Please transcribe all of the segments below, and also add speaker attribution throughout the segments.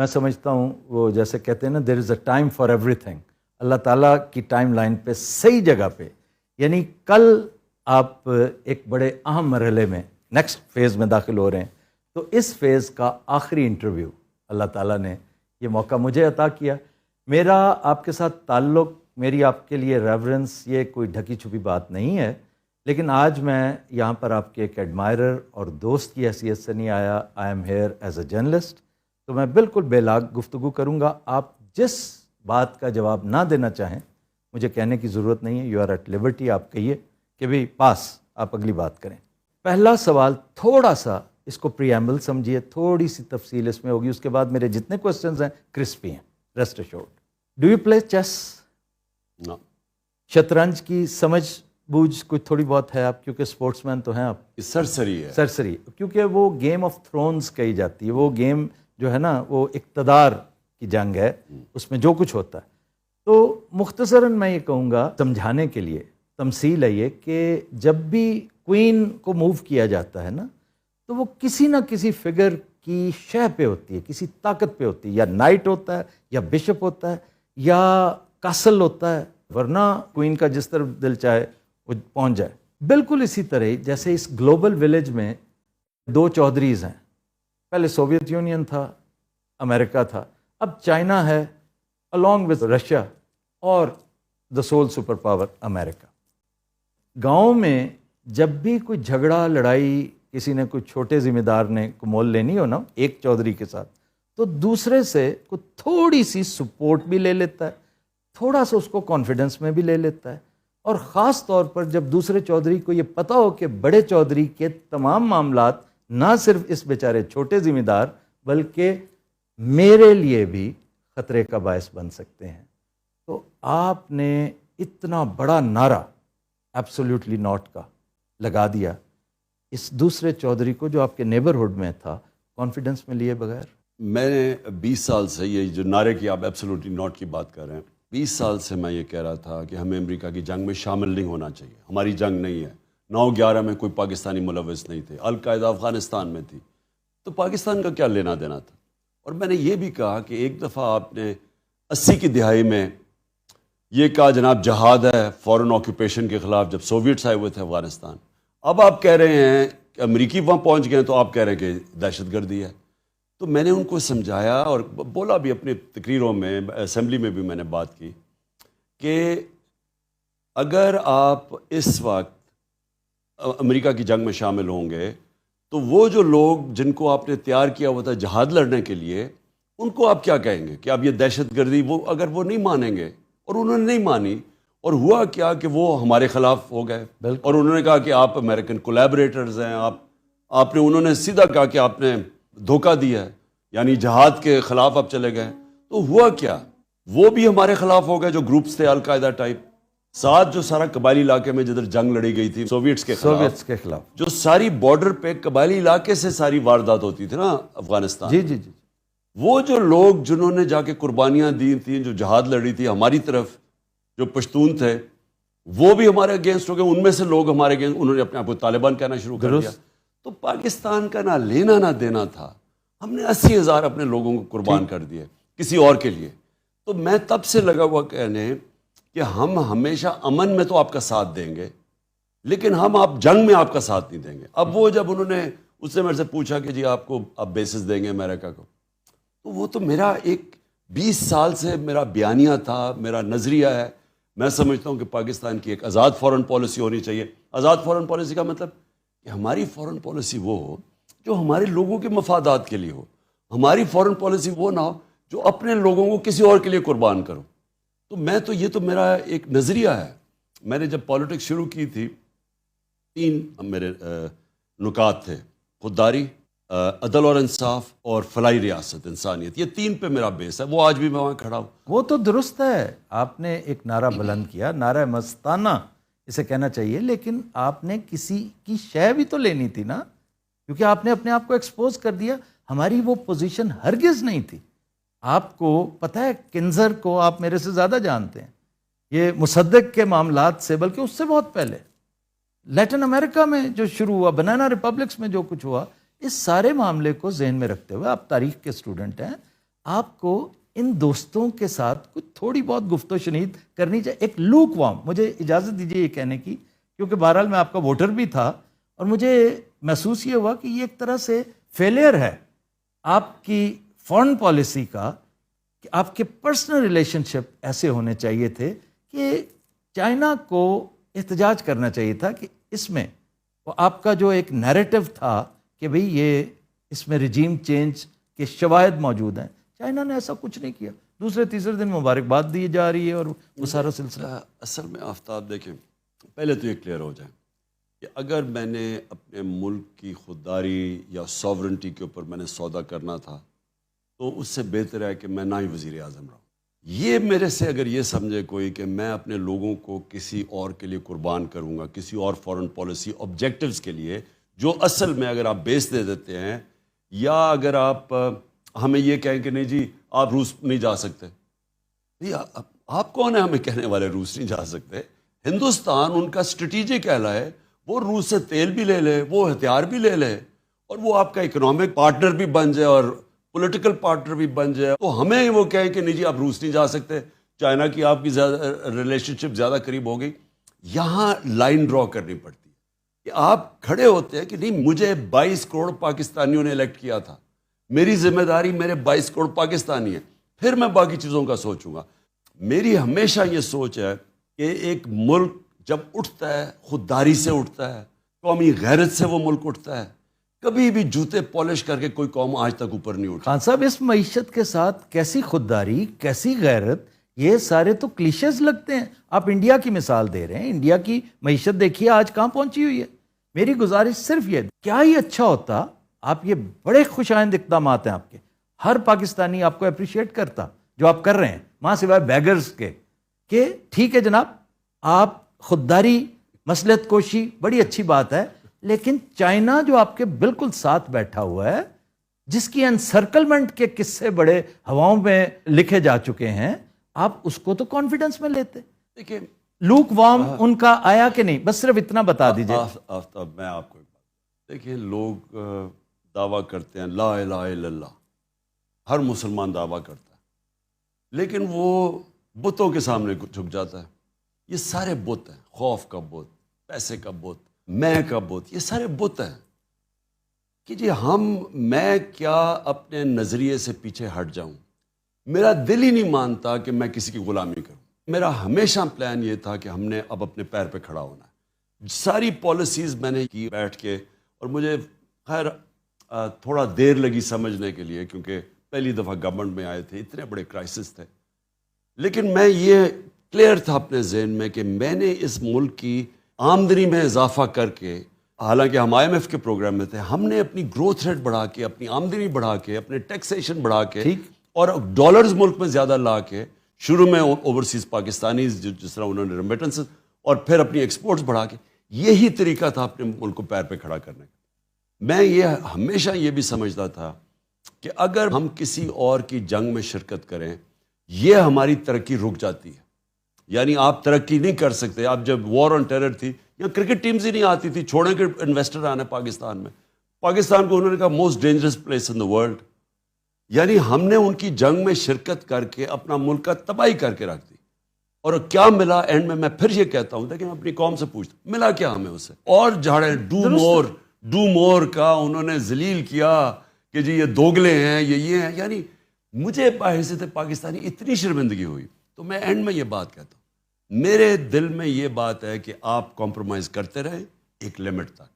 Speaker 1: میں سمجھتا ہوں وہ جیسے کہتے ہیں نا there is a time for ایوری تھنگ، اللہ تعالیٰ کی ٹائم لائن پہ صحیح جگہ پہ، یعنی کل آپ ایک بڑے اہم مرحلے میں نیکسٹ فیز میں داخل ہو رہے ہیں، تو اس فیز کا آخری انٹرویو اللہ تعالیٰ نے یہ موقع مجھے عطا کیا۔ میرا آپ کے ساتھ تعلق، میری آپ کے لیے ریورنس، یہ کوئی ڈھکی چھپی بات نہیں ہے، لیکن آج میں یہاں پر آپ کے ایک ایڈمائرر اور دوست کی حیثیت سے نہیں آیا، I am here as a journalist, تو میں بالکل بے لاگ گفتگو کروں گا۔ آپ جس بات کا جواب نہ دینا چاہیں مجھے کہنے کی ضرورت نہیں ہے، یو آر ایٹ لبرٹی، آپ کہیے کہ بھئی پاس، آپ اگلی بات کریں۔ پہلا سوال تھوڑا سا اس کو پری ایمبل سمجھیے، تھوڑی سی تفصیل اس میں ہوگی، اس کے بعد میرے جتنے کوسچنز ہیں کرسپی ہیں، rest assured. Do you play chess?
Speaker 2: No.
Speaker 1: شطرنج کی سمجھ بوجھ کچھ تھوڑی بہت ہے آپ، کیونکہ سپورٹس مین تو ہیں آپ؟
Speaker 2: سرسری ہے،
Speaker 1: سرسری، کیونکہ وہ گیم آف تھرونز کہی جاتی ہے، وہ گیم جو ہے نا وہ اقتدار کی جنگ ہے، اس میں جو کچھ ہوتا ہے۔ تو مختصراً میں یہ کہوں گا سمجھانے کے لیے، تمثیل ہے یہ کہ جب بھی کوئین کو موو کیا جاتا ہے نا تو وہ کسی نہ کسی فگر کی شہ پہ ہوتی ہے، کسی طاقت پہ ہوتی ہے، یا نائٹ ہوتا ہے، یا بشپ ہوتا ہے، یا کاسل ہوتا ہے، ورنہ کوئین کا جس طرف دل چاہے وہ پہنچ جائے۔ بالکل اسی طرح جیسے اس گلوبل ولیج میں دو چودھریز ہیں، پہلے سوویت یونین تھا، امریکہ تھا، اب چائنا ہے along with رشیا اور the sole سپر پاور امریکہ۔ گاؤں میں جب بھی کوئی جھگڑا لڑائی کسی نے، کوئی چھوٹے ذمہ دار نے کو مول لینی ہو نا ایک چودھری کے ساتھ، تو دوسرے سے کوئی تھوڑی سی سپورٹ بھی لے لیتا ہے، تھوڑا سا اس کو کانفیڈنس میں بھی لے لیتا ہے، اور خاص طور پر جب دوسرے چودھری کو یہ پتہ ہو کہ بڑے چودھری کے تمام معاملات نہ صرف اس بیچارے چھوٹے ذمہ دار بلکہ میرے لیے بھی خطرے کا باعث بن سکتے ہیں، تو آپ نے اتنا بڑا نعرہ ایبسولیوٹلی ناٹ کا لگا دیا اس دوسرے چودھری کو جو آپ کے نیبرہڈ میں تھا، کانفیڈنس میں لیے بغیر۔
Speaker 2: میں نے 20 سال سے یہ جو نعرے کی آپ ایبسولوٹلی ناٹ کی بات کر رہے ہیں، 20 سال سے میں یہ کہہ رہا تھا کہ ہمیں امریکہ کی جنگ میں شامل نہیں ہونا چاہیے، ہماری جنگ نہیں ہے۔ 9/11 میں کوئی پاکستانی ملوث نہیں تھے، القاعدہ افغانستان میں تھی، تو پاکستان کا کیا لینا دینا تھا؟ اور میں نے یہ بھی کہا کہ ایک دفعہ آپ نے 80 کی دہائی میں یہ کہا جناب جہاد ہے فورن آکوپیشن کے خلاف، جب سوویٹس آئے ہوئے تھے افغانستان۔ اب آپ کہہ رہے ہیں کہ امریکی وہاں پہنچ گئے ہیں تو آپ کہہ رہے ہیں کہ دہشت گردی ہے۔ تو میں نے ان کو سمجھایا اور بولا بھی اپنی تقریروں میں، اسمبلی میں بھی میں نے بات کی کہ اگر آپ اس وقت امریکہ کی جنگ میں شامل ہوں گے تو وہ جو لوگ جن کو آپ نے تیار کیا ہوا تھا جہاد لڑنے کے لیے، ان کو آپ کیا کہیں گے کہ اب یہ دہشت گردی، وہ اگر وہ نہیں مانیں گے، اور انہوں نے نہیں مانی، اور ہوا کیا کہ وہ ہمارے خلاف ہو گئے، اور انہوں نے کہا کہ آپ امریکن کولیبریٹرز ہیں، آپ نے، انہوں نے سیدھا کہا کہ آپ نے دھوکہ دیا ہے، یعنی جہاد کے خلاف آپ چلے گئے۔ تو ہوا کیا، وہ بھی ہمارے خلاف ہو گئے جو گروپس تھے القاعدہ ٹائپ، ساتھ جو سارا قبائلی علاقے میں جدھر جنگ لڑی گئی تھی سوویٹس کے خلاف، جو ساری بارڈر پہ قبائلی علاقے سے ساری واردات ہوتی تھی نا افغانستان،
Speaker 1: جی جی جی،
Speaker 2: وہ جو لوگ جنہوں نے جا کے قربانیاں دی تھیں، جو جہاد لڑی تھی ہماری طرف، جو پشتون تھے، وہ بھی ہمارے اگینسٹ ہو گئے، ان میں سے لوگ ہمارے اگینسٹ، انہوں نے اپنے آپ کو طالبان کہنا شروع کر دیا۔ تو پاکستان کا نہ لینا نہ دینا تھا، ہم نے 80,000 اپنے لوگوں کو قربان کر دیے کسی اور کے لیے۔ تو میں تب سے لگا ہوا کہنے کہ ہم ہمیشہ امن میں تو آپ کا ساتھ دیں گے، لیکن ہم آپ جنگ میں آپ کا ساتھ نہیں دیں گے۔ اب وہ جب انہوں نے اس سے میرے سے پوچھا کہ جی آپ کو آپ بیسز دیں گے امریکہ کو، تو وہ تو میرا ایک 20 سال سے میرا بیانیہ تھا، میرا نظریہ ہے۔ میں سمجھتا ہوں کہ پاکستان کی ایک آزاد فورن پالیسی ہونی چاہیے۔ آزاد فورن پالیسی کا مطلب کہ ہماری فورن پالیسی وہ ہو جو ہمارے لوگوں کے مفادات کے لیے ہو، ہماری فورن پالیسی وہ نہ ہو جو اپنے لوگوں کو کسی اور کے لیے قربان کرو۔ تو میں تو یہ تو میرا ایک نظریہ ہے۔ میں نے جب پالیٹکس شروع کی تھی 3 میرے نکات تھے: خودداری، عدل اور انصاف، اور فلاحی ریاست انسانیت۔ یہ 3 پہ میرا بیس ہے، وہ آج بھی میں وہاں کھڑا ہوں۔
Speaker 1: وہ تو درست ہے، آپ نے ایک نعرہ بلند کیا، نعرہ مستانہ اسے کہنا چاہیے، لیکن آپ نے کسی کی شے بھی تو لینی تھی نا، کیونکہ آپ نے اپنے آپ کو ایکسپوز کر دیا۔ ہماری وہ پوزیشن ہرگز نہیں تھی۔ آپ کو پتہ ہے کنزر کو آپ میرے سے زیادہ جانتے ہیں، یہ مصدق کے معاملات سے، بلکہ اس سے بہت پہلے لیٹن امریکہ میں جو شروع ہوا، بنانا ریپبلکس میں جو کچھ ہوا، اس سارے معاملے کو ذہن میں رکھتے ہوئے، آپ تاریخ کے اسٹوڈنٹ ہیں، آپ کو ان دوستوں کے ساتھ کچھ تھوڑی بہت گفت و شنید کرنی چاہیے. ایک لوک وارم, مجھے اجازت دیجیے یہ کہنے کی, کیونکہ بہرحال میں آپ کا ووٹر بھی تھا اور مجھے محسوس یہ ہوا کہ یہ ایک طرح سے فیلئر ہے آپ کی فارن پالیسی کا, کہ آپ کے پرسنل ریلیشن شپ ایسے ہونے چاہیے تھے کہ چائنا کو احتجاج کرنا چاہیے تھا کہ اس میں وہ آپ کا جو ایک نیریٹو تھا کہ بھئی یہ اس میں رجیم چینج کے شواہد موجود ہیں, چائنا نے ایسا کچھ نہیں کیا. دوسرے تیسرے دن مبارکباد دی جا رہی ہے اور وہ سارا سلسلہ.
Speaker 2: اصل میں آفتاب دیکھیں, پہلے تو یہ کلیئر ہو جائے کہ اگر میں نے اپنے ملک کی خودداری یا ساورنٹی کے اوپر میں نے سودا کرنا تھا تو اس سے بہتر ہے کہ میں نہ ہی وزیر اعظم رہوں. یہ میرے سے اگر یہ سمجھے کوئی کہ میں اپنے لوگوں کو کسی اور کے لیے قربان کروں گا, کسی اور فارن پالیسی آبجیکٹیوز کے لیے, جو اصل میں اگر آپ بیس دے دیتے ہیں, یا اگر آپ ہمیں یہ کہیں کہ نہیں جی آپ روس نہیں جا سکتے, آپ کون ہیں ہمیں کہنے والے روس نہیں جا سکتے؟ ہندوستان ان کا اسٹریٹجک ایلا ہے, وہ روس سے تیل بھی لے لے, وہ ہتھیار بھی لے لے, اور وہ آپ کا اکنامک پارٹنر بھی بن جائے اور پولیٹیکل پارٹنر بھی بن جائے, تو ہمیں وہ کہیں کہ نہیں جی آپ روس نہیں جا سکتے, چائنا کی آپ کی ریلیشن شپ زیادہ قریب ہو گئی. یہاں لائن ڈرا کرنی پڑتی ہے کہ آپ کھڑے ہوتے ہیں کہ نہیں مجھے 22 کروڑ پاکستانیوں نے الیکٹ کیا تھا, میری ذمہ داری میرے 22 کروڑ پاکستانی ہیں, پھر میں باقی چیزوں کا سوچوں گا. میری ہمیشہ یہ سوچ ہے کہ ایک ملک جب اٹھتا ہے خودداری سے اٹھتا ہے, قومی غیرت سے وہ ملک اٹھتا ہے. کبھی بھی جوتے پالش کر کے کوئی قوم آج تک اوپر نہیں اٹھا.
Speaker 1: خان صاحب, اس معیشت کے ساتھ کیسی خودداری, کیسی غیرت, یہ سارے تو کلیشز لگتے ہیں. آپ انڈیا کی مثال دے رہے ہیں, انڈیا کی معیشت دیکھیے آج کہاں پہنچی ہوئی ہے. میری گزارش صرف یہ, کیا ہی اچھا ہوتا, آپ یہ بڑے خوش آئند اقدامات ہیں آپ کے, ہر پاکستانی آپ کو اپریشیٹ کرتا جو آپ کر رہے ہیں, ماں سوائے بیگرز کے, کہ ٹھیک ہے جناب آپ خودداری مصلحت کوشی بڑی اچھی بات ہے, لیکن چائنا جو آپ کے بالکل ساتھ بیٹھا ہوا ہے, جس کی انسرکلمنٹ کے قصے بڑے ہواؤں میں لکھے جا چکے ہیں, آپ اس کو تو کانفیڈنس میں لیتے.
Speaker 2: دیکھیں
Speaker 1: لوک وارم ان کا آیا کہ نہیں, بس صرف اتنا بتا دیجئے.
Speaker 2: آفتاب میں آپ کو ایک بات, دیکھیں لوگ دعویٰ کرتے ہیں لا الہ الا اللہ, ہر مسلمان دعویٰ کرتا ہے, لیکن وہ بتوں کے سامنے جھک جاتا ہے. یہ سارے بت ہیں, خوف کا بت, پیسے کا بت, میں کا بت, یہ سارے بت ہیں کہ جی میں کیا اپنے نظریے سے پیچھے ہٹ جاؤں. میرا دل ہی نہیں مانتا کہ میں کسی کی غلامی کروں. میرا ہمیشہ پلان یہ تھا کہ ہم نے اب اپنے پیر پہ کھڑا ہونا ہے. ساری پالیسیز میں نے کی بیٹھ کے, اور مجھے خیر تھوڑا دیر لگی سمجھنے کے لیے, کیونکہ پہلی دفعہ گورنمنٹ میں آئے تھے, اتنے بڑے کرائسس تھے, لیکن میں یہ کلیئر تھا اپنے ذہن میں کہ میں نے اس ملک کی آمدنی میں اضافہ کر کے, حالانکہ ہم IMF کے پروگرام میں تھے, ہم نے اپنی گروتھ ریٹ بڑھا کے, اپنی آمدنی بڑھا کے, اپنے ٹیکسیشن بڑھا کے, اور ڈالرز ملک میں زیادہ لا کے, شروع میں اوورسیز پاکستانیز جس طرح انہوں نے ریمیٹنس, اور پھر اپنی ایکسپورٹس بڑھا کے, یہی طریقہ تھا اپنے ملک کو پیر پہ کھڑا کرنے کا. میں یہ ہمیشہ یہ بھی سمجھتا تھا کہ اگر ہم کسی اور کی جنگ میں شرکت کریں, یہ ہماری ترقی رک جاتی ہے. یعنی آپ ترقی نہیں کر سکتے. آپ جب وار آن ٹیرر تھی, یا کرکٹ ٹیمز ہی نہیں آتی تھی, چھوڑیں کہ انویسٹر آنے پاکستان میں, پاکستان کو انہوں نے کہا most dangerous place in the world. یعنی ہم نے ان کی جنگ میں شرکت کر کے اپنا ملک کا تباہی کر کے رکھ دی. اور کیا ملا اینڈ میں پھر یہ کہتا ہوں, لیکن اپنی قوم سے پوچھتا ملا کیا ہمیں اسے, اور جھاڑے ڈو مور کا انہوں نے ذلیل کیا کہ جی یہ دوگلے ہیں, یہ ہیں. یعنی مجھے بحیثیت پاکستانی اتنی شرمندگی ہوئی. تو میں اینڈ میں یہ بات کہتا ہوں, میرے دل میں یہ بات ہے کہ آپ کمپرومائز کرتے رہیں ایک لمٹ تک.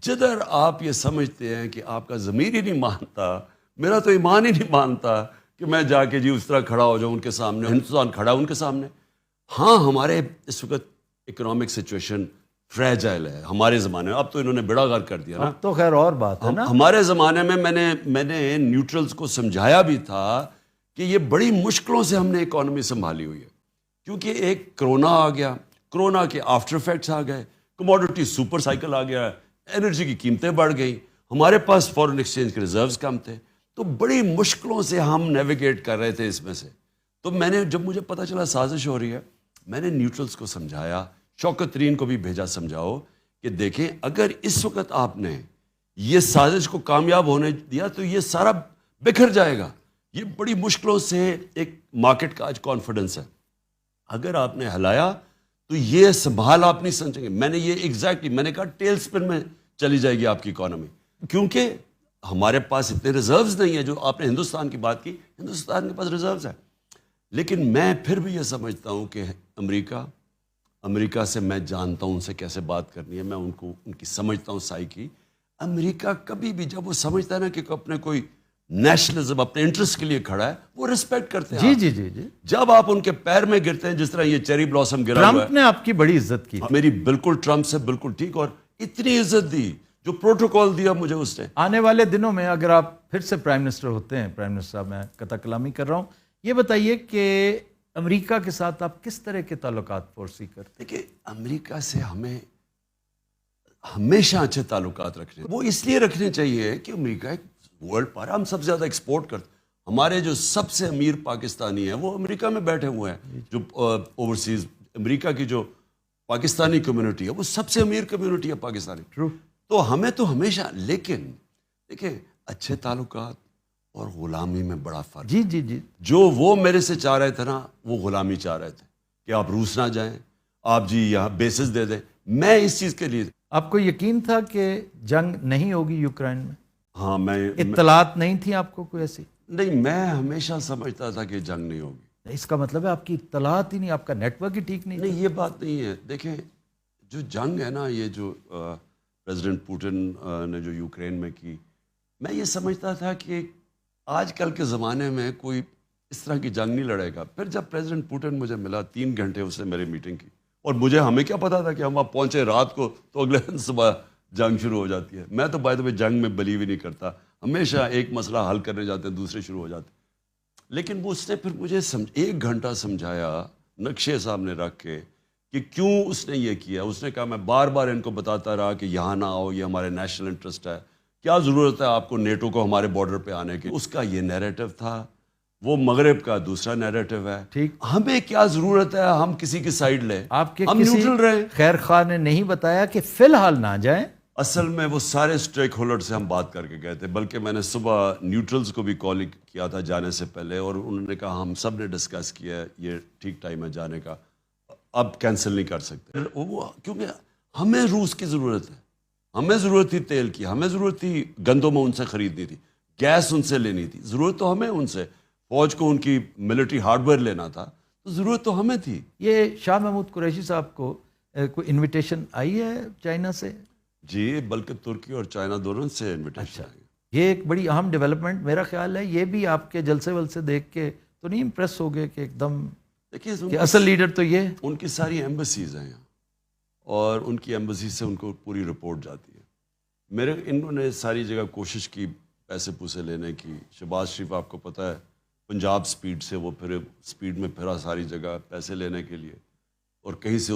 Speaker 2: جدھر آپ یہ سمجھتے ہیں کہ آپ کا ضمیر ہی نہیں مانتا, میرا تو ایمان ہی نہیں مانتا کہ میں جا کے جی اس طرح کھڑا ہو جاؤں ان کے سامنے, ہندوستان کھڑا ان کے سامنے. ہاں ہمارے اس وقت اکنامک سچویشن فریجائل ہے ہمارے زمانے میں, اب تو انہوں نے بیڑا غرق کر دیا نا.
Speaker 1: تو خیر اور بات ہے نا.
Speaker 2: ہمارے زمانے میں میں نے نیوٹرلز کو سمجھایا بھی تھا کہ یہ بڑی مشکلوں سے ہم نے اکانومی سنبھالی ہوئی ہے, کیونکہ ایک کرونا آ گیا, کرونا کے آفٹر افیکٹس آ گئے, کموڈٹی سپر سائیکل آ گیا, انرجی کی قیمتیں بڑھ گئیں, ہمارے پاس فورن ایکسچینج کے ریزروز کم تھے, تو بڑی مشکلوں سے ہم نیویگیٹ کر رہے تھے اس میں سے. تو میں نے جب مجھے پتہ چلا سازش ہو رہی ہے, میں نے نیوٹرلز کو سمجھایا, شوکت ترین کو بھی بھیجا سمجھاؤ کہ دیکھیں اگر اس وقت آپ نے یہ سازش کو کامیاب ہونے دیا تو یہ سارا بکھر جائے گا. یہ بڑی مشکلوں سے ایک مارکیٹ کا آج کانفیڈنس ہے. اگر آپ نے ہلایا تو یہ سنبھال آپ نہیں سمجھیں گے. میں نے یہ ایگزیکٹلی میں نے کہا ٹیل سپن میں چلی جائے گی آپ کی اکانومی, کیونکہ ہمارے پاس اتنے ریزروز نہیں ہیں. جو آپ نے ہندوستان کی بات کی, ہندوستان کے پاس ریزروز ہیں, لیکن میں پھر بھی یہ سمجھتا ہوں کہ امریکہ سے میں جانتا ہوں ان سے کیسے بات کرنی ہے, میں ان کی سمجھتا ہوں سائیکی. امریکہ کبھی بھی جب وہ سمجھتا ہے نا کہ اپنے کوئی نیشنلزم اپنے انٹرسٹ کے لیے کھڑا ہے, وہ ریسپیکٹ کرتے ہیں.
Speaker 1: جی.
Speaker 2: جب آپ ان کے پیر میں گرتے ہیں, جس طرح یہ چیری بلاسم گرا ہوا ہے,
Speaker 1: ٹرمپ نے آپ کی بڑی عزت کی,
Speaker 2: میری بالکل ٹرمپ سے بالکل ٹھیک, اور اتنی عزت دی جو پروٹوکول دیا مجھے اس نے.
Speaker 1: آنے والے دنوں میں اگر آپ پھر سے پرائم منسٹر ہوتے ہیں, پرائم منسٹر صاحب میں قطع کلامی کر رہا ہوں, یہ بتائیے کہ امریکہ کے ساتھ آپ کس طرح کے تعلقات فورسی کرتے ہیں؟
Speaker 2: دیکھیں, امریکہ سے ہمیں ہمیشہ اچھے تعلقات رکھنے, وہ اس لیے رکھنے چاہیے کہ امریکہ ایک ورلڈ پاور, ہم سب سے زیادہ ایکسپورٹ کرتے. ہمارے جو سب سے امیر پاکستانی ہیں وہ امریکہ میں بیٹھے ہوئے ہیں, جو اوورسیز امریکہ کی جو پاکستانی کمیونٹی ہے وہ سب سے امیر کمیونٹی ہے پاکستانی.
Speaker 1: ٹرو.
Speaker 2: تو ہمیں تو ہمیشہ, لیکن دیکھیں اچھے تعلقات اور غلامی میں بڑا فرق.
Speaker 1: جی.
Speaker 2: جو وہ میرے سے چاہ رہے تھے نا, وہ غلامی چاہ رہے تھے کہ آپ روس نہ جائیں, آپ جی یہاں بیسز دے دیں. میں اس چیز کے لیے,
Speaker 1: آپ کو یقین تھا کہ جنگ نہیں ہوگی یوکرائن میں؟
Speaker 2: ہاں, میں
Speaker 1: اطلاعات نہیں تھی آپ کو کوئی ایسی؟
Speaker 2: نہیں, میں ہمیشہ سمجھتا تھا کہ جنگ نہیں ہوگی.
Speaker 1: اس کا مطلب ہے آپ کی اطلاعات ہی نہیں, آپ کا نیٹ ورک ہی ٹھیک نہیں.
Speaker 2: نہیں, یہ بات نہیں ہے. دیکھیں, جو جنگ ہے نا, یہ جو پریزیڈنٹ پوٹن نے جو یوکرین میں کی, میں یہ سمجھتا تھا کہ آج کل کے زمانے میں کوئی اس طرح کی جنگ نہیں لڑے گا. پھر جب پریزیڈنٹ پوٹن مجھے ملا, 3 گھنٹے اس نے میری میٹنگ کی, اور ہمیں کیا پتا تھا کہ ہم وہاں پہنچے رات کو تو اگلے دن صبح جنگ شروع ہو جاتی ہے. میں تو بائی دا وے جنگ میں بلیو ہی نہیں کرتا, ہمیشہ ایک مسئلہ حل کرنے جاتے ہیں دوسرے شروع ہو جاتے. لیکن وہ اس نے پھر مجھے 1 گھنٹہ سمجھایا نقشے سامنے رکھ کے کہ کیوں اس نے یہ کیا. اس نے کہا, میں بار بار ان کو بتاتا رہا کہ یہاں نہ آؤ, یہ ہمارے نیشنل انٹرسٹ ہے, کیا ضرورت ہے آپ کو نیٹو کو ہمارے بارڈر پہ آنے کی. اس کا یہ نیریٹو تھا, وہ مغرب کا دوسرا نیریٹو ہے.
Speaker 1: ٹھیک,
Speaker 2: ہمیں کیا ضرورت ہے ہم کسی کی سائیڈ لیں,
Speaker 1: آپ کے
Speaker 2: ہم
Speaker 1: کسی
Speaker 2: نیوٹرل رہیں.
Speaker 1: خیر خواہ نے نہیں بتایا کہ فی الحال نہ جائیں؟
Speaker 2: اصل میں وہ سارے اسٹیک ہولڈر سے ہم بات کر کے گئے تھے, بلکہ میں نے صبح نیوٹرلز کو بھی کال کیا تھا جانے سے پہلے, اور انہوں نے کہا ہم سب نے ڈسکس کیا ہے, یہ ٹھیک ٹائم ہے جانے کا, اب کینسل نہیں کر سکتے. کیونکہ ہمیں روس کی ضرورت ہے, ہمیں ضرورت تھی تیل کی, ہمیں ضرورت تھی گندم ان سے خریدنی تھی, گیس ان سے لینی تھی, ضرورت تو ہمیں ان سے, فوج کو ان کی ملٹری ہارڈ ویئر لینا تھا, تو ضرورت تو ہمیں تھی. یہ
Speaker 1: شاہ محمود قریشی صاحب کو کوئی انویٹیشن آئی ہے چائنا سے؟
Speaker 2: جی, بلکہ ترکی اور چائنا دونوں سے انویٹیشن آئی.
Speaker 1: یہ ایک بڑی اہم ڈیولپمنٹ میرا خیال ہے. یہ بھی آپ کے جلسے ولسے دیکھ کے تو نہیں امپریس ہو گئے کہ ایک دم کہ اصل لیڈر تو یہ؟
Speaker 2: ان کی ساری ایمبیسیز ہیں یہاں, اور ان کی ایمبیسی سے ان کو پوری رپورٹ جاتی ہے. انہوں نے ساری جگہ کوشش کی پیسے پوسے لینے کی. شہباز شریف آپ کو پتہ ہے پنجاب سپیڈ سے وہ پھر سپیڈ میں پھرا ساری جگہ پیسے لینے کے لیے, اور کہیں سے